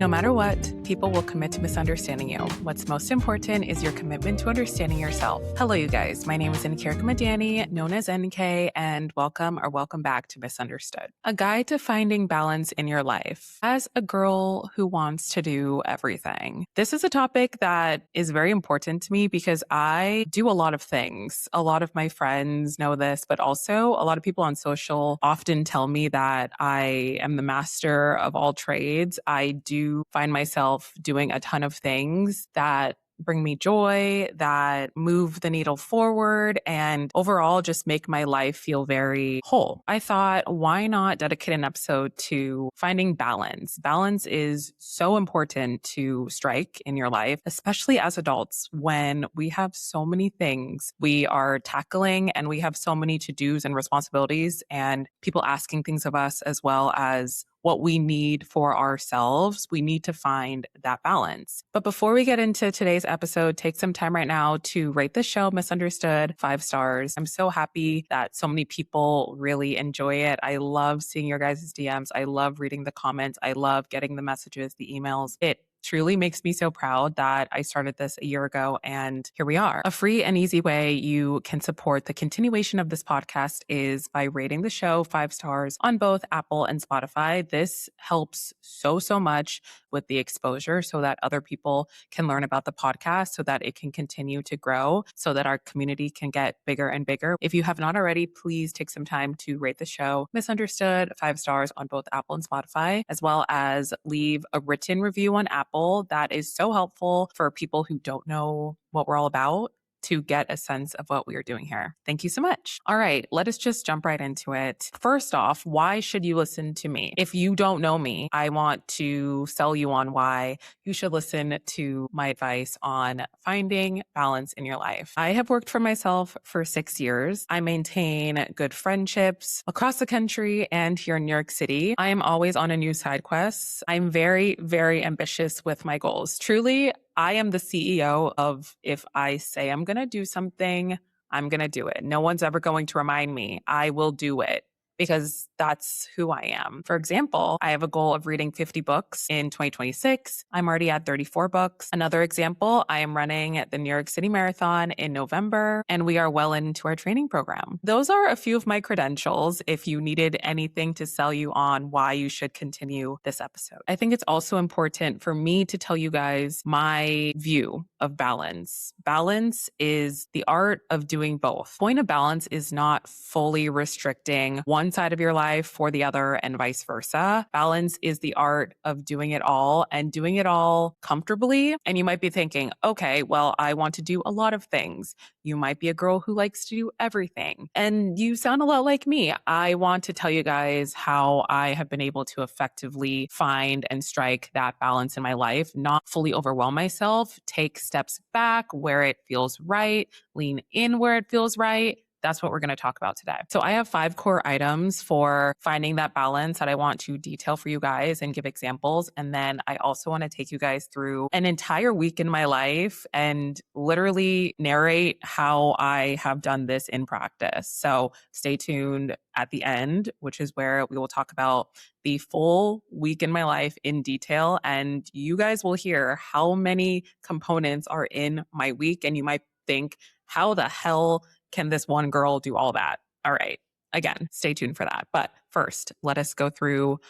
No matter what, people will commit to misunderstanding you. What's most important is your commitment to understanding yourself. Hello, you guys. My name is Nkirka Madani, known as NK, and welcome back to Misunderstood, a guide to finding balance in your life as a girl who wants to do everything. This is a topic that is very important to me because I do a lot of things. A lot of my friends know this, but also a lot of people on social often tell me that I am the master of all trades. I do find myself doing a ton of things that bring me joy, that move the needle forward, and overall just make my life feel very whole. I thought, why not dedicate an episode to finding balance? Balance is so important to strike in your life, especially as adults when we have so many things we are tackling and we have so many to-dos and responsibilities and people asking things of us as well as what we need for ourselves. We need to find that balance. But before we get into today's episode, take some time right now to rate the show Misunderstood 5 stars. I'm so happy that so many people really enjoy it. I love seeing your guys' DMs. I love reading the comments. I love getting the messages, the emails. It truly makes me so proud that I started this a year ago and here we are. A free and easy way you can support the continuation of this podcast is by rating the show 5 stars on both Apple and Spotify. This helps so much with the exposure so that other people can learn about the podcast, so that it can continue to grow, so that our community can get bigger and bigger. If you have not already, please take some time to rate the show Misunderstood 5 stars on both Apple and Spotify, as well as leave a written review on Apple. That is so helpful for people who don't know what we're all about to get a sense of what we are doing here. Thank you so much. All right, let us just jump right into it. First off, why should you listen to me? If you don't know me, I want to sell you on why you should listen to my advice on finding balance in your life. I have worked for myself for 6 years. I maintain good friendships across the country and here in New York City. I am always on a new side quest. I'm very ambitious with my goals. Truly, I am the CEO of if I say I'm going to do something, I'm going to do it. No one's ever going to remind me. I will do it because that's who I am. For example, I have a goal of reading 50 books in 2026. I'm already at 34 books. Another example, I am running the New York City Marathon in November, and we are well into our training program. Those are a few of my credentials if you needed anything to sell you on why you should continue this episode. I think it's also important for me to tell you guys my view of balance. Balance is the art of doing both. Point of balance is not fully restricting one side of your life for the other and vice versa. Balance is the art of doing it all and doing it all comfortably. And you might be thinking, okay, well, I want to do a lot of things. You might be a girl who likes to do everything. And you sound a lot like me. I want to tell you guys how I have been able to effectively find and strike that balance in my life, not fully overwhelm myself, take steps back where it feels right, lean in where it feels right. That's what we're going to talk about today. So I have 5 core items for finding that balance that I want to detail for you guys and give examples. And then I also want to take you guys through an entire week in my life and literally narrate how I have done this in practice. So stay tuned at the end, which is where we will talk about the full week in my life in detail. And you guys will hear how many components are in my week. And you might think, how the hell can this one girl do all that? All right. Again, stay tuned for that. But first, let us go through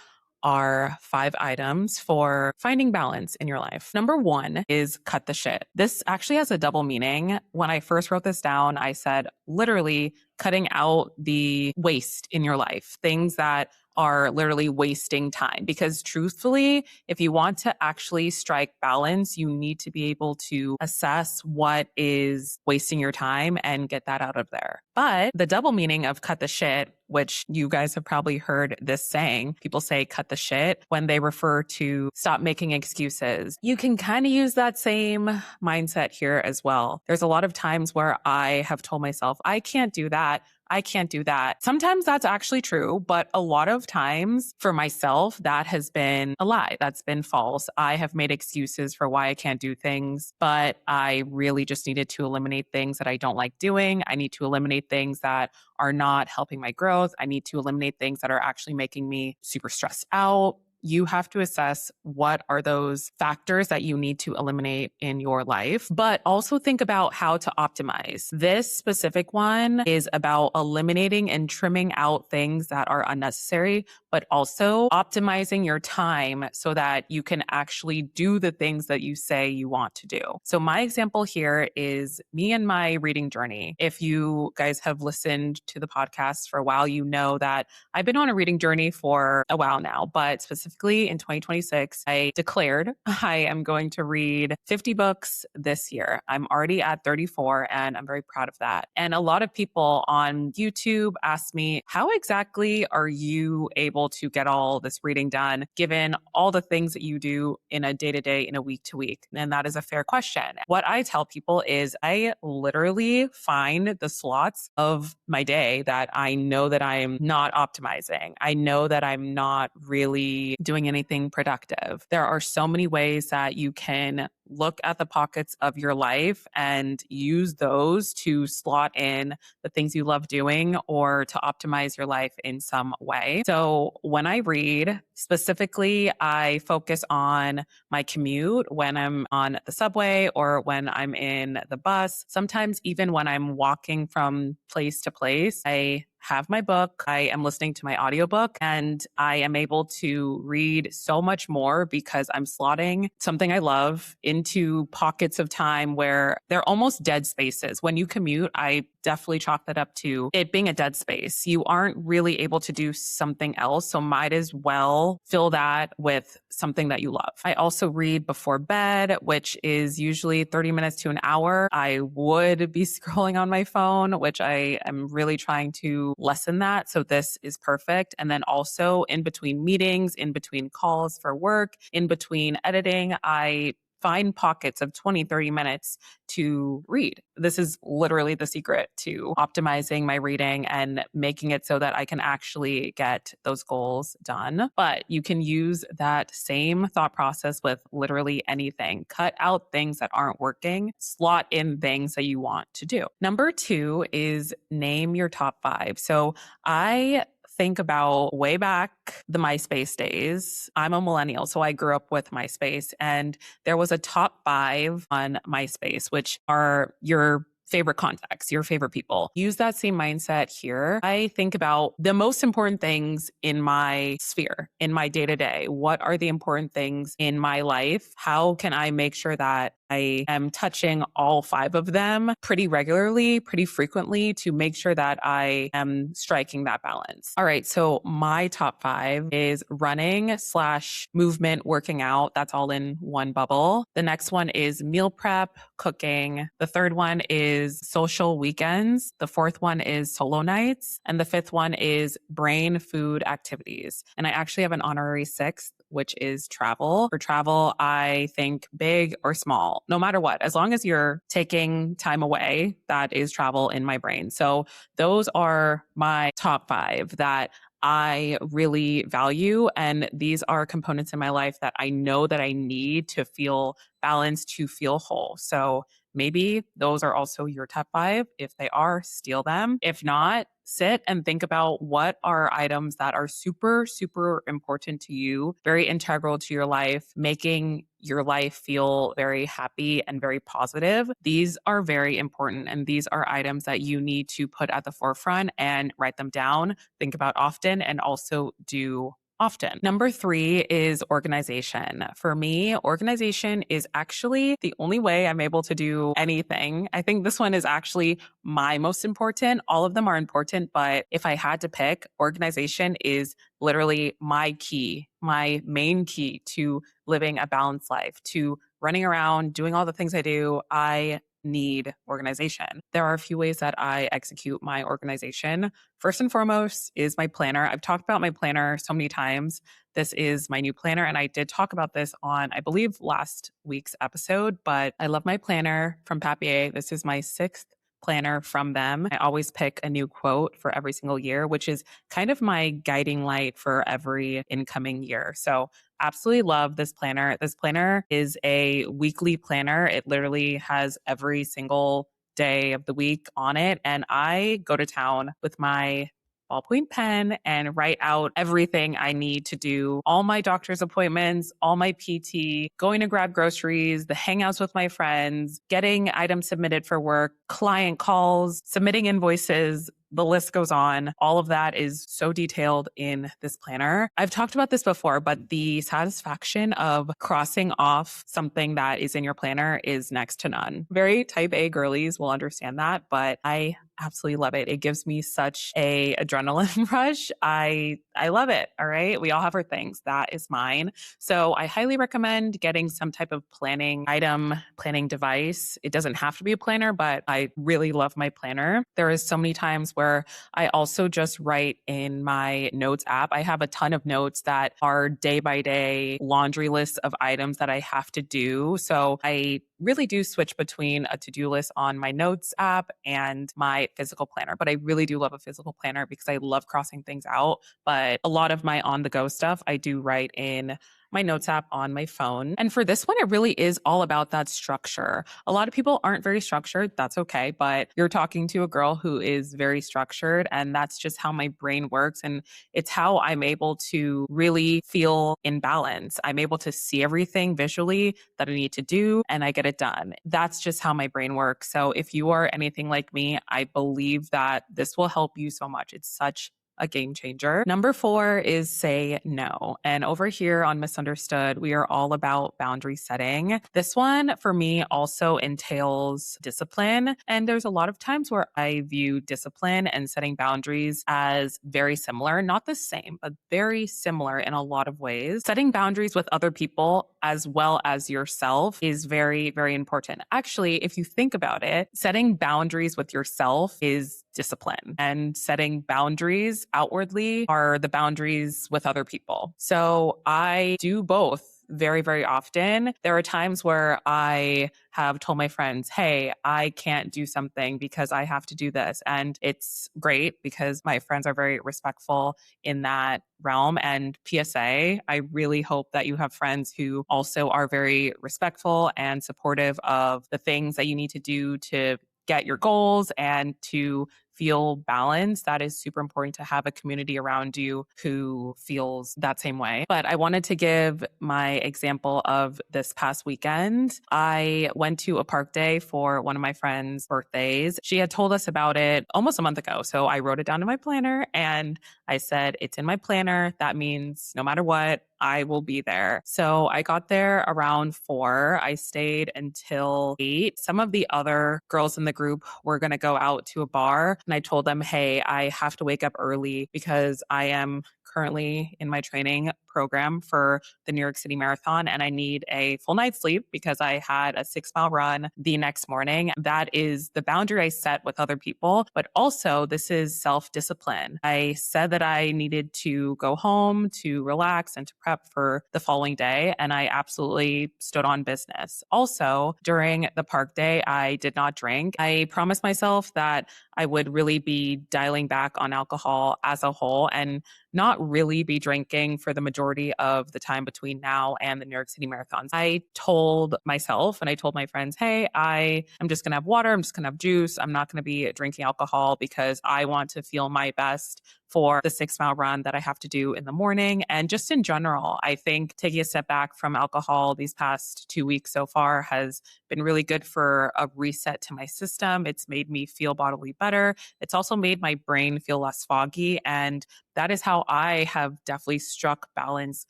our 5 items for finding balance in your life. Number 1 is cut the shit. This actually has a double meaning. When I first wrote this down, I said literally cutting out the waste in your life, things that are literally wasting time. Because truthfully, if you want to actually strike balance, you need to be able to assess what is wasting your time and get that out of there. But the double meaning of cut the shit, which you guys have probably heard this saying, people say cut the shit when they refer to stop making excuses. You can kind of use that same mindset here as well. There's a lot of times where I have told myself, I can't do that. I can't do that. Sometimes that's actually true, but a lot of times for myself, that has been a lie. That's been false. I have made excuses for why I can't do things, but I really just needed to eliminate things that I don't like doing. I need to eliminate things that are not helping my growth. I need to eliminate things that are actually making me super stressed out. you have to assess what are those factors that you need to eliminate in your life, but also think about how to optimize. This specific one is about eliminating and trimming out things that are unnecessary, but also optimizing your time so that you can actually do the things that you say you want to do. So my example here is me and my reading journey. If you guys have listened to the podcast for a while, you know that I've been on a reading journey for a while now, but specifically in 2026, I declared I am going to read 50 books this year. I'm already at 34 and I'm very proud of that. And a lot of people on YouTube ask me, how exactly are you able to get all this reading done given all the things that you do in a day to day, in a week to week? And that is a fair question. What I tell people is I literally find the slots of my day that I know that I'm not optimizing. I know that I'm not really doing anything productive. There are so many ways that you can look at the pockets of your life and use those to slot in the things you love doing or to optimize your life in some way. So when I read, specifically, I focus on my commute when I'm on the subway or when I'm in the bus. Sometimes even when I'm walking from place to place, I have my book, I am listening to my audiobook, and I am able to read so much more because I'm slotting something I love into pockets of time where they're almost dead spaces. When you commute, I definitely chalk that up to it being a dead space. You aren't really able to do something else, so might as well fill that with something that you love. I also read before bed, which is usually 30 minutes to an hour. I would be scrolling on my phone, which I am really trying to lessen that. So this is perfect. And then also in between meetings, in between calls for work, in between editing, I find pockets of 20, 30 minutes to read. This is literally the secret to optimizing my reading and making it so that I can actually get those goals done. But you can use that same thought process with literally anything. Cut out things that aren't working, slot in things that you want to do. Number 2 is name your top 5. So I think about way back the MySpace days. I'm a millennial, so I grew up with MySpace, and there was a top 5 on MySpace, which are your favorite contacts, your favorite people. Use that same mindset here. I think about the most important things in my sphere, in my day to day. What are the important things in my life? How can I make sure that I am touching all 5 of them pretty regularly, pretty frequently to make sure that I am striking that balance. All right. So my top 5 is running / movement, working out. That's all in one bubble. The next one is meal prep, cooking. The third one is social weekends. The fourth one is solo nights. And the fifth one is brain food activities. And I actually have an honorary 6th, which is travel. For travel, I think big or small, no matter what, as long as you're taking time away, that is travel in my brain. So those are my top 5 that I really value. And these are components in my life that I know that I need to feel balanced, to feel whole. So maybe those are also your top 5. If they are, steal them. If not, sit and think about what are items that are super, super important to you, very integral to your life, making your life feel very happy and very positive. These are very important. And these are items that you need to put at the forefront and write them down, think about often, and also do often. Number 3 is organization. For me, organization is actually the only way I'm able to do anything. I think this one is actually my most important. All of them are important, but if I had to pick, organization is literally my key, my main key to living a balanced life, to running around, doing all the things I do. I need organization. There are a few ways that I execute my organization. First and foremost is my planner. I've talked about my planner so many times. This is my new planner, and I did talk about this on, I believe, last week's episode, but I love my planner from Papier. This is my 6th planner from them. I always pick a new quote for every single year, which is kind of my guiding light for every incoming year. So absolutely love this planner. This planner is a weekly planner. It literally has every single day of the week on it. And I go to town with my ballpoint pen and write out everything I need to do, all my doctor's appointments, all my PT, going to grab groceries, the hangouts with my friends, getting items submitted for work, client calls, submitting invoices. The list goes on. All of that is so detailed in this planner. I've talked about this before, but the satisfaction of crossing off something that is in your planner is next to none. Very type A girlies will understand that, but I absolutely love it. It gives me such a adrenaline rush. I love it. All right. We all have our things. That is mine. So I highly recommend getting some type of planning item, planning device. It doesn't have to be a planner, but I really love my planner. There is so many times where I also just write in my notes app. I have a ton of notes that are day by day laundry lists of items that I have to do. So I really do switch between a to-do list on my notes app and my physical planner. But I really do love a physical planner because I love crossing things out. But a lot of my on-the-go stuff, I do write in my notes app on my phone. And for this one, it really is all about that structure. A lot of people aren't very structured. That's okay. But you're talking to a girl who is very structured, and that's just how my brain works. And it's how I'm able to really feel in balance. I'm able to see everything visually that I need to do, and I get it done. That's just how my brain works. So if you are anything like me, I believe that this will help you so much. It's such a game changer. Number 4 is say no. And over here on Misunderstood, we are all about boundary setting. This one for me also entails discipline. And there's a lot of times where I view discipline and setting boundaries as very similar, not the same, but very similar in a lot of ways. Setting boundaries with other people as well as yourself is very, very important. Actually, if you think about it, setting boundaries with yourself is discipline, and setting boundaries outwardly are the boundaries with other people. So I do both very, very often. There are times where I have told my friends, hey, I can't do something because I have to do this. And it's great because my friends are very respectful in that realm. And PSA, I really hope that you have friends who also are very respectful and supportive of the things that you need to do to get your goals and to feel balanced. That is super important, to have a community around you who feels that same way. But I wanted to give my example of this past weekend. I went to a park day for one of my friend's birthdays. She had told us about it almost a month ago. So I wrote it down in my planner and I said, it's in my planner. That means no matter what, I will be there. So I got there around 4. I stayed until 8. Some of the other girls in the group were going to go out to a bar. And I told them, hey, I have to wake up early because I am currently in my training program for the New York City Marathon, and I need a full night's sleep because I had a 6-mile run the next morning. That is the boundary I set with other people, but also this is self-discipline. I said that I needed to go home to relax and to prep for the following day, and I absolutely stood on business. Also, during the park day, I did not drink. I promised myself that I would really be dialing back on alcohol as a whole and not really be drinking for the majority of the time between now and the New York City Marathons. I told myself and I told my friends, hey, I'm just going to have water. I'm just going to have juice. I'm not going to be drinking alcohol because I want to feel my best for the 6-mile run that I have to do in the morning. And just in general, I think taking a step back from alcohol these past 2 weeks so far has been really good for a reset to my system. It's made me feel bodily better. It's also made my brain feel less foggy. And that is how I have definitely struck balance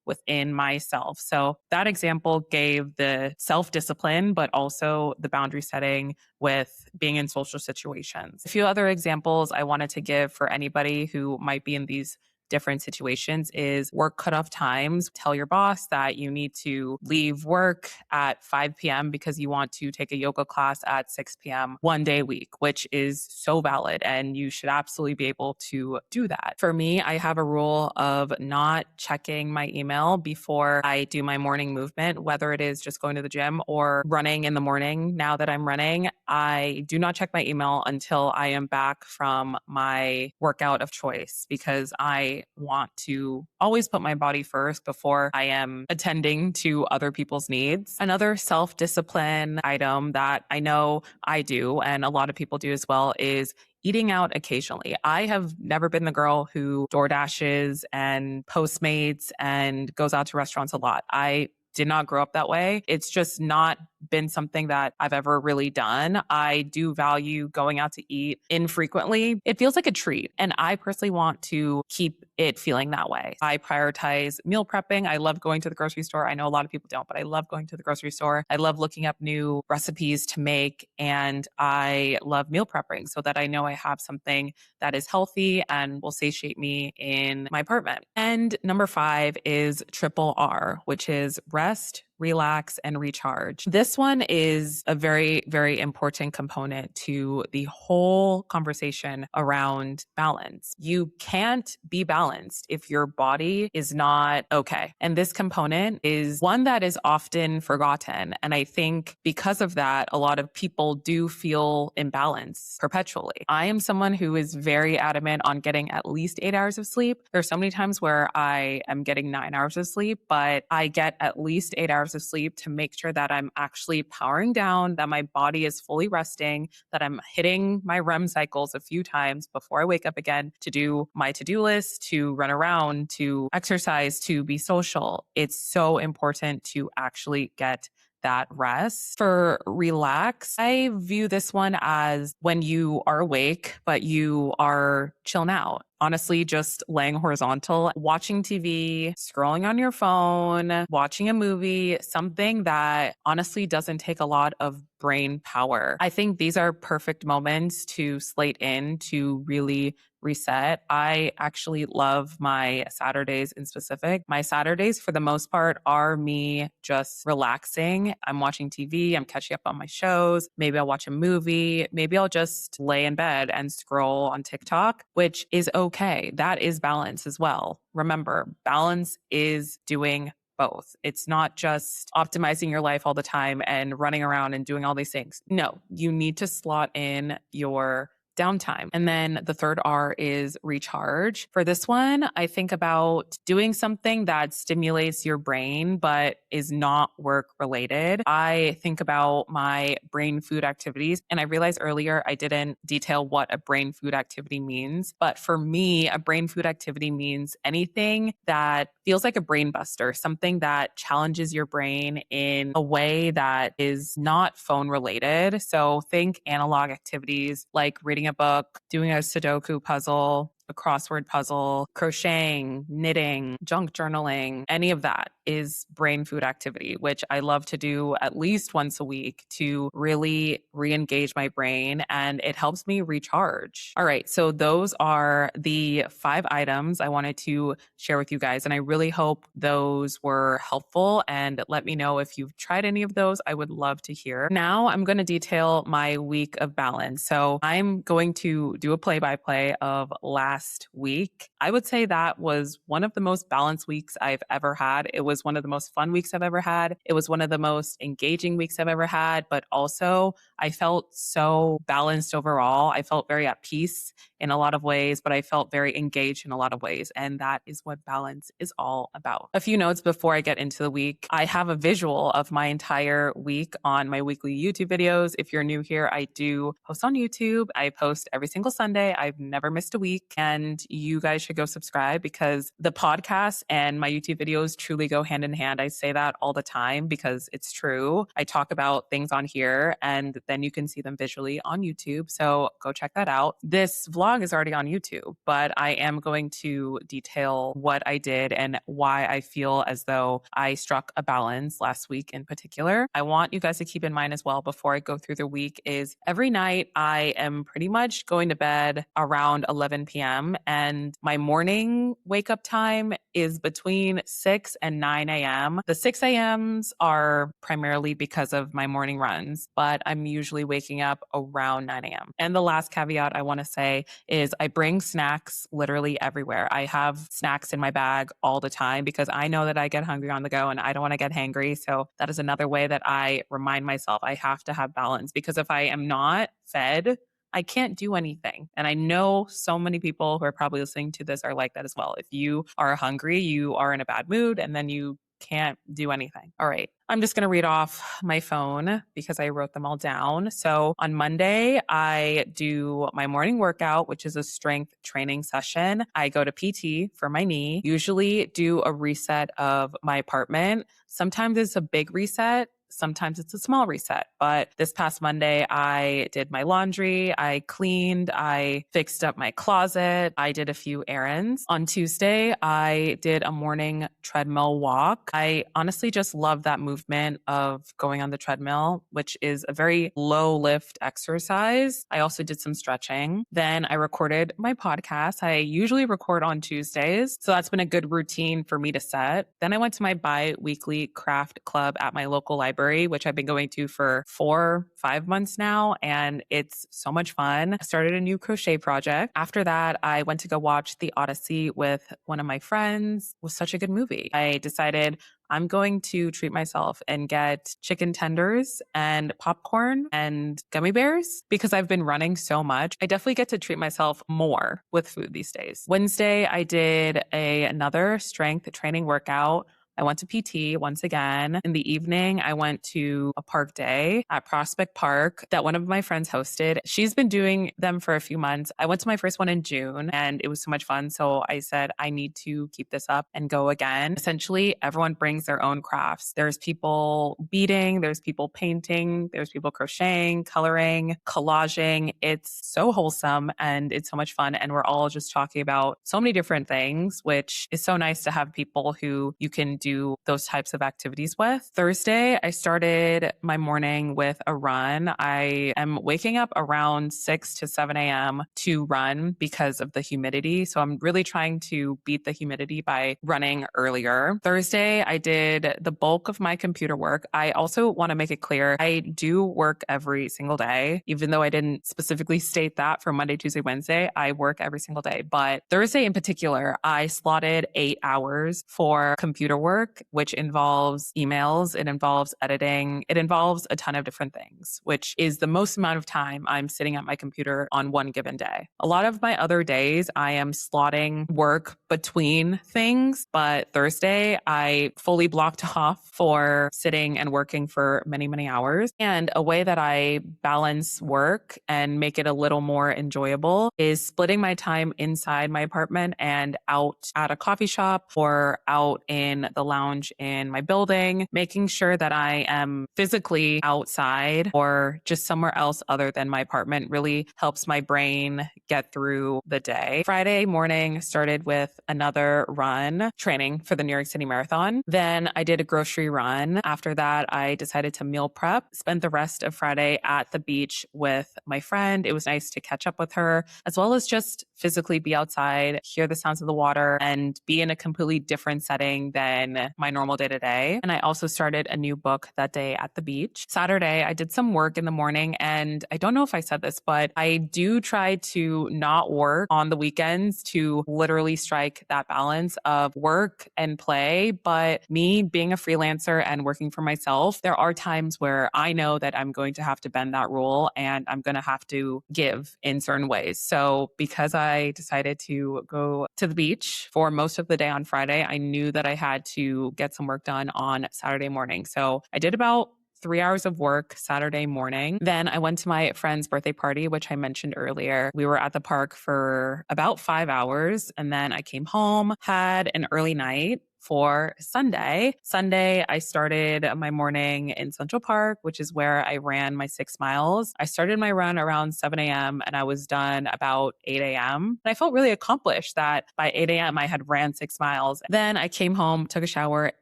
within myself. So that example gave the self-discipline, but also the boundary setting with being in social situations. A few other examples I wanted to give for anybody who might be in these different situations is work cutoff times. Tell your boss that you need to leave work at 5 p.m. because you want to take a yoga class at 6 p.m. one day a week, which is so valid. And you should absolutely be able to do that. For me, I have a rule of not checking my email before I do my morning movement, whether it is just going to the gym or running in the morning. Now that I'm running, I do not check my email until I am back from my workout of choice because I I want to always put my body first before I am attending to other people's needs. Another self-discipline item that I know I do, and a lot of people do as well, is eating out occasionally. I have never been the girl who door dashes and Postmates and goes out to restaurants a lot. I did not grow up that way. It's just not been something that I've ever really done. I do value going out to eat infrequently. It feels like a treat, and I personally want to keep it feeling that way. I prioritize meal prepping. I love going to the grocery store. I know a lot of people don't, but I love going to the grocery store. I love looking up new recipes to make, and I love meal prepping so that I know I have something that is healthy and will satiate me in my apartment. And number 5 is triple R, which is rest, relax, and recharge. This one is a very, very important component to the whole conversation around balance. You can't be balanced if your body is not okay. And this component is one that is often forgotten. And I think because of that, a lot of people do feel imbalanced perpetually. I am someone who is very adamant on getting at least 8 hours of sleep. There's so many times where I am getting 9 hours of sleep, but I get at least 8 hours of sleep to make sure that I'm actually powering down, that my body is fully resting, that I'm hitting my REM cycles a few times before I wake up again to do my to-do list, to run around, to exercise, to be social. It's so important to actually get that rest. For relax, I view this one as when you are awake, but you are chilling out. Honestly, just laying horizontal, watching TV, scrolling on your phone, watching a movie, something that honestly doesn't take a lot of brain power. I think these are perfect moments to slate in to really reset. I actually love my Saturdays in specific. My Saturdays, for the most part, are me just relaxing. I'm watching TV, I'm catching up on my shows. Maybe I'll watch a movie. Maybe I'll just lay in bed and scroll on TikTok, which is okay. That is balance as well. Remember, balance is doing both. It's not just optimizing your life all the time and running around and doing all these things. No, you need to slot in your downtime. And then the third R is recharge. For this one, I think about doing something that stimulates your brain, but is not work related. I think about my brain food activities. And I realized earlier I didn't detail what a brain food activity means. But for me, a brain food activity means anything that feels like a brain buster, something that challenges your brain in a way that is not phone related. So think analog activities like reading a book, doing a Sudoku puzzle, a crossword puzzle, crocheting, knitting, junk journaling, any of that is brain food activity, which I love to do at least once a week to really re-engage my brain, and it helps me recharge. All right, so those are the 5 items I wanted to share with you guys, and I really hope those were helpful, and let me know if you've tried any of those. I would love to hear. Now I'm going to detail my week of balance. So I'm going to do a play-by-play of last week. I would say that was one of the most balanced weeks I've ever had. It was one of the most fun weeks I've ever had. It was one of the most engaging weeks I've ever had, but also I felt so balanced overall. I felt very at peace in a lot of ways, but I felt very engaged in a lot of ways. And that is what balance is all about. A few notes before I get into the week. I have a visual of my entire week on my weekly YouTube videos. If you're new here, I do post on YouTube. I post every single Sunday. I've never missed a week, and you guys should go subscribe because the podcast and my YouTube videos truly go hand in hand. I say that all the time because it's true. I talk about things on here and then you can see them visually on YouTube. So go check that out. This vlog is already on YouTube, but I am going to detail what I did and why I feel as though I struck a balance last week in particular. I want you guys to keep in mind as well before I go through the week is every night I am pretty much going to bed around 11 p.m. and my morning wake up time is between 6 and 9 a.m. The 6 a.m.s are primarily because of my morning runs, but I'm usually waking up around 9 a.m. And the last caveat I want to say is I bring snacks literally everywhere. I have snacks in my bag all the time because I know that I get hungry on the go and I don't want to get hangry. So that is another way that I remind myself I have to have balance because if I am not fed, I can't do anything. And I know so many people who are probably listening to this are like that as well. If you are hungry, you are in a bad mood, and then you can't do anything. All right. I'm just going to read off my phone because I wrote them all down. So on Monday, I do my morning workout, which is a strength training session. I go to PT for my knee, usually do a reset of my apartment. Sometimes it's a big reset. Sometimes it's a small reset. But this past Monday, I did my laundry, I cleaned, I fixed up my closet, I did a few errands. On Tuesday, I did a morning treadmill walk. I honestly just love that movement of going on the treadmill, which is a very low lift exercise. I also did some stretching. Then I recorded my podcast. I usually record on Tuesdays, so that's been a good routine for me to set. Then I went to my bi-weekly craft club at my local library, which I've been going to for 4-5 months now, and it's so much fun. I started a new crochet project. After that, I went to go watch The Odyssey with one of my friends. It was such a good movie. I decided I'm going to treat myself and get chicken tenders and popcorn and gummy bears because I've been running so much. I definitely get to treat myself more with food these days. Wednesday, I did another strength training workout. I went to PT once again. In the evening, I went to a park day at Prospect Park that one of my friends hosted. She's been doing them for a few months. I went to my first one in June and it was so much fun. So I said, I need to keep this up and go again. Essentially, everyone brings their own crafts. There's people beading, there's people painting, there's people crocheting, coloring, collaging. It's so wholesome and it's so much fun. And we're all just talking about so many different things, which is so nice to have people who you can do those types of activities with. Thursday, I started my morning with a run. I am waking up around 6 to 7 a.m. to run because of the humidity. So I'm really trying to beat the humidity by running earlier. Thursday, I did the bulk of my computer work. I also want to make it clear, I do work every single day, even though I didn't specifically state that for Monday, Tuesday, Wednesday. I work every single day. But Thursday in particular, I slotted 8 hours for computer work, which involves emails, it involves editing, it involves a ton of different things, which is the most amount of time I'm sitting at my computer on one given day. A lot of my other days, I am slotting work between things, but Thursday, I fully blocked off for sitting and working for many, many hours. And a way that I balance work and make it a little more enjoyable is splitting my time inside my apartment and out at a coffee shop or out in the lounge in my building, making sure that I am physically outside or just somewhere else other than my apartment really helps my brain get through the day. Friday morning started with another run training for the New York City Marathon. Then I did a grocery run. After that, I decided to meal prep, spent the rest of Friday at the beach with my friend. It was nice to catch up with her, as well as just physically be outside, hear the sounds of the water, and be in a completely different setting than my normal day to day. And I also started a new book that day at the beach. Saturday, I did some work in the morning, and I don't know if I said this, but I do try to not work on the weekends to literally strike that balance of work and play. But me being a freelancer and working for myself, there are times where I know that I'm going to have to bend that rule and I'm going to have to give in certain ways. So because I decided to go to the beach for most of the day on Friday, I knew that I had to get some work done on Saturday morning. So I did about 3 hours of work Saturday morning. Then I went to my friend's birthday party, which I mentioned earlier. We were at the park for about 5 hours. And then I came home, had an early night for Sunday. Sunday, I started my morning in Central Park, which is where I ran my 6 miles. I started my run around 7 a.m. and I was done about 8 a.m. And I felt really accomplished that by 8 a.m. I had ran 6 miles. Then I came home, took a shower,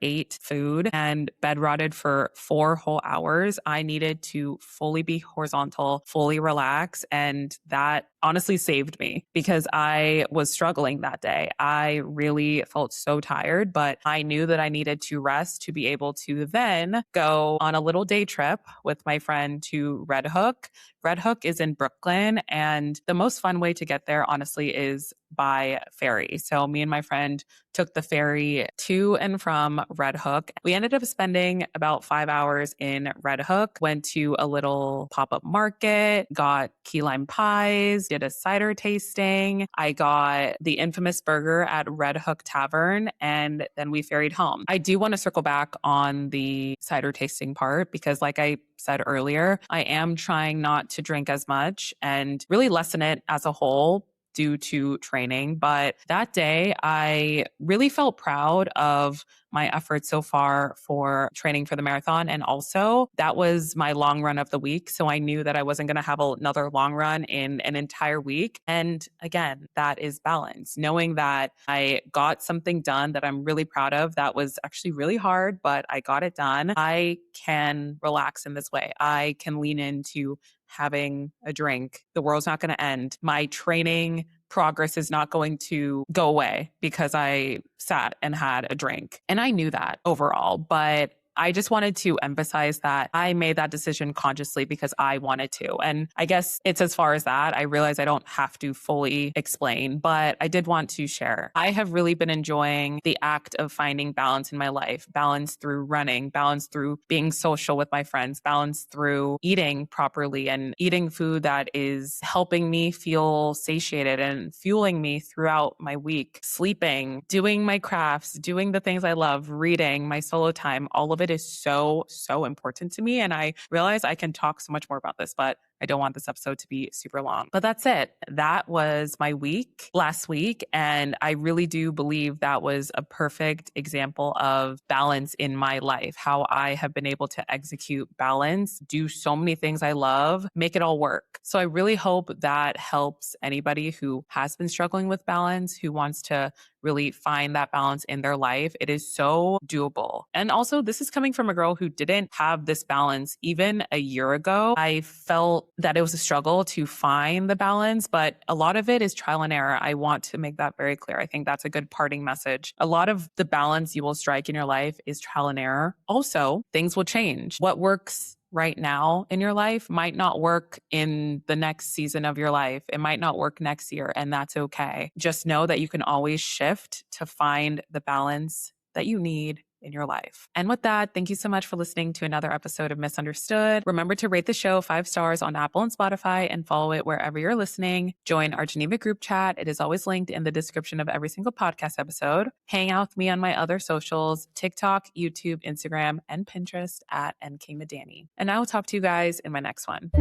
ate food, and bed rotted for 4 whole hours. I needed to fully be horizontal, fully relax, and that honestly saved me because I was struggling that day. I really felt so tired, but I knew that I needed to rest to be able to then go on a little day trip with my friend to Red Hook Red Hook is in Brooklyn, and the most fun way to get there, honestly, is by ferry. So me and my friend took the ferry to and from Red Hook. We ended up spending about 5 hours in Red Hook, went to a little pop-up market, got key lime pies, did a cider tasting. I got the infamous burger at Red Hook Tavern, and then we ferried home. I do want to circle back on the cider tasting part because like I said earlier, I am trying not to drink as much and really lessen it as a whole due to training. But that day, I really felt proud of my efforts so far for training for the marathon. And also, that was my long run of the week. So I knew that I wasn't going to have another long run in an entire week. And again, that is balance. Knowing that I got something done that I'm really proud of, that was actually really hard, but I got it done. I can relax in this way. I can lean into having a drink. The world's not going to end. My training progress is not going to go away because I sat and had a drink. And I knew that overall, but I just wanted to emphasize that I made that decision consciously because I wanted to. And I guess it's as far as that. I realize I don't have to fully explain, but I did want to share. I have really been enjoying the act of finding balance in my life, balance through running, balance through being social with my friends, balance through eating properly and eating food that is helping me feel satiated and fueling me throughout my week, sleeping, doing my crafts, doing the things I love, reading, my solo time, all of it is so, so important to me. And I realize I can talk so much more about this, but I don't want this episode to be super long. But that's it. That was my week last week. And I really do believe that was a perfect example of balance in my life, how I have been able to execute balance, do so many things I love, make it all work. So I really hope that helps anybody who has been struggling with balance, who wants to really find that balance in their life. It is so doable. And also, this is coming from a girl who didn't have this balance even a year ago. I felt that it was a struggle to find the balance, but a lot of it is trial and error. I want to make that very clear. I think that's a good parting message. A lot of the balance you will strike in your life is trial and error. Also, things will change. What works right now in your life might not work in the next season of your life. It might not work next year, and that's okay. Just know that you can always shift to find the balance that you need in your life. And with that, thank you so much for listening to another episode of Misunderstood. Remember to rate the show 5 stars on Apple and Spotify and follow it wherever you're listening. Join our Geneva group chat. It is always linked in the description of every single podcast episode. Hang out with me on my other socials, TikTok, YouTube, Instagram, and Pinterest at NK Madani. And I will talk to you guys in my next one.